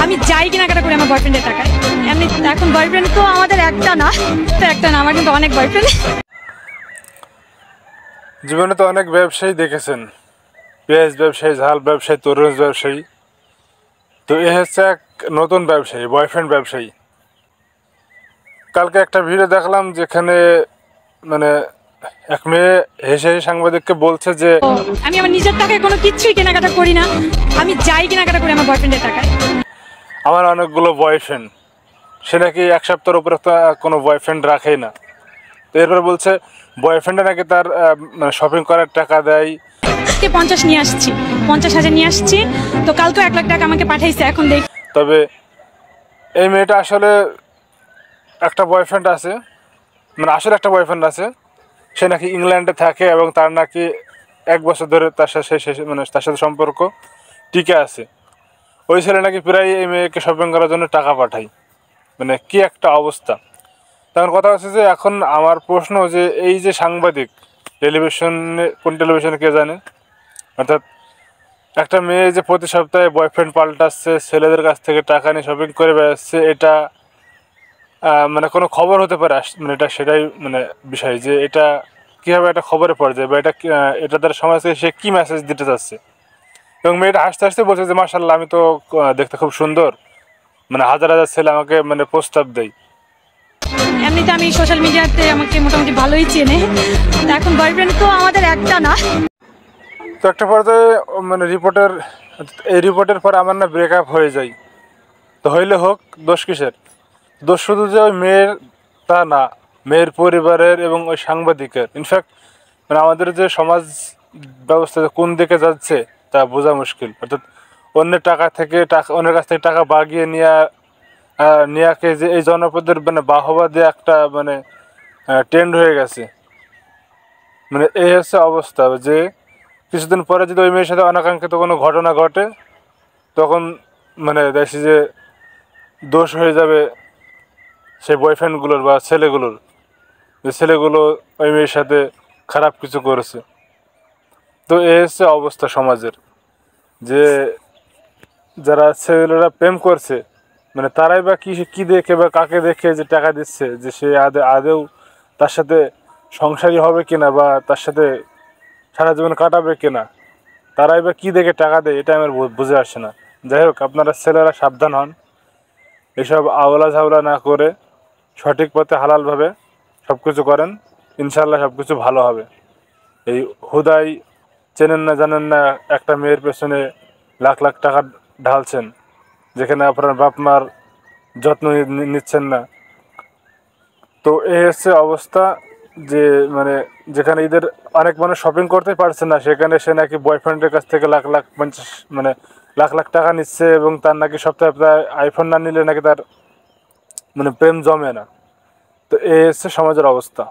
আমি যাই কেনাকাটা করি আমার বয়ফ্রেন্ডের টাকায়। এমনি এখন বয়ফ্রেন্ড তো আমাদের একটা না, আমার কিন্তু অনেক বয়ফ্রেন্ড। জীবনে তো অনেক ব্যবসায়ী দেখেছেন, পেঁয়াজ ব্যবসায়ী, ঝাল ব্যবসায়ী, তরমুজ ব্যবসায়ী। তো এ হচ্ছে এক নতুন ব্যবসায়ী, বয়ফ্রেন্ড ব্যবসায়ী। কালকে একটা ভিডিও দেখলাম যেখানে মানে এক মেয়ে হেসে হেসে সাংবাদিককে বলছে যে আমি আমার নিজের টাকায় কোনো কিছুই কেনাকাটা করি না, আমি যাই কেনাকাটা করি আমার বয়ফ্রেন্ডের টাকায়। আমার অনেকগুলো বয়ফ্রেন্ড, সে নাকি এক সপ্তাহের উপরে তো কোনো বয়ফ্রেন্ড রাখেই না। তো এরপরে বলছে বয়ফ্রেন্ডে নাকি তার শপিং করার টাকা দেয়। আজকে 50 নিয়ে আসছি, 50,000 নিয়ে আসছি, তো কালকে 1 লাখ টাকা আমাকে পাঠাইছে। এখন দেখি তবে এই মেয়েটা আসলে একটা বয়ফ্রেন্ড আছে, মানে আসলে একটা বয়ফ্রেন্ড আছে। সে নাকি ইংল্যান্ডে থাকে এবং তার নাকি 1 বছর ধরে তার সাথে মানে তার সাথে সম্পর্ক টিকে আছে। ওই ছেলে নাকি প্রায় এই মেয়েকে শপিং করার জন্য টাকা পাঠায়। মানে কি একটা অবস্থা। তখন কথা হচ্ছে যে এখন আমার প্রশ্ন যে এই যে সাংবাদিক, টেলিভিশনে, কোন টেলিভিশনে কে জানে, অর্থাৎ একটা মেয়ে যে প্রতি সপ্তাহে বয়ফ্রেন্ড পাল্টাচ্ছে, ছেলেদের কাছ থেকে টাকা নিয়ে শপিং করে বেড়াচ্ছে, এটা মানে কোনো খবর হতে পারে? মানে এটা সেটাই মানে বিষয় যে এটা কীভাবে একটা খবরে পড়ে যায়, বা এটা এটা তার সমাজকে সে কী মেসেজ দিতে চাচ্ছে। এবং মেয়েটা হাসতে হাসতে বলছে যে মাশাআল্লাহ, আমি তো দেখতে খুব সুন্দর, মানে হাজার হাজার ছেলে আমাকে মানে প্রস্তাব দেয়। এমনিতে আমি সোশ্যাল মিডিয়াতে আমাকে মোটামুটি ভালোই চেনে, তো এখন বয়ফ্রেন্ড তো আমাদের একটা না। তো একটা পর্যায়ে মানে এই রিপোর্টের পর আমার না ব্রেকআপ হয়ে যায়। তো হইলে হোক, দোষ কিসের? দোষ শুধু যে ওই মেয়ের তা না, মেয়ের পরিবারের এবং ওই সাংবাদিকের। ইনফ্যাক্ট মানে আমাদের যে সমাজ ব্যবস্থা কোন দিকে যাচ্ছে তা বোঝা মুশকিল। অর্থাৎ অন্যের অন্যের কাছ থেকে টাকা বাগিয়ে নেওয়াকে যে এই জনপদের মানে বাহবা দিয়ে একটা মানে ট্রেন্ড হয়ে গেছে। মানে এই হচ্ছে অবস্থা যে কিছুদিন পরে যদি ওই মেয়ের সাথে অনাকাঙ্ক্ষিত কোনো ঘটনা ঘটে, তখন মানে দেখছি যে দোষ হয়ে যাবে সেই বয়ফ্রেন্ডগুলোর বা ছেলেগুলোর, যে ছেলেগুলো ওই মেয়ের সাথে খারাপ কিছু করেছে। তো এই হচ্ছে অবস্থা সমাজের, যে যারা ছেলেরা প্রেম করছে মানে তারাই বা কি দেখে বা কাকে দেখে যে টাকা দিচ্ছে, যে সে আদেও তার সাথে সংসারী হবে কিনা বা তার সাথে সারা জীবন কাটাবে কিনা, তারাই বা কী দেখে টাকা দেয়, এটা আমার বুঝে আসছে না। যাই হোক, আপনারা ছেলেরা সাবধান হন, এসব আওলা ঝাওলা না করে সঠিক পথে হালালভাবে সব কিছু করেন, ইনশাল্লাহ সব কিছু ভালো হবে। এই হুদাই চেনেন না জানেন না একটা মেয়ের পেছনে লাখ লাখ টাকা ঢালছেন, যেখানে আপনার বাপ মার যত্ন নিচ্ছেন না। তো এই হচ্ছে অবস্থা, যে মানে যেখানে ঈদের অনেক মানুষ শপিং করতে পারছে না, সেখানে সে নাকি বয়ফ্রেন্ডের কাছ থেকে লাখ লাখ টাকা নিচ্ছে, এবং তার নাকি সপ্তাহে সপ্তাহে আইফোন না নিলে নাকি তার মানে প্রেম জমে না। তো এই হচ্ছে সমাজের অবস্থা।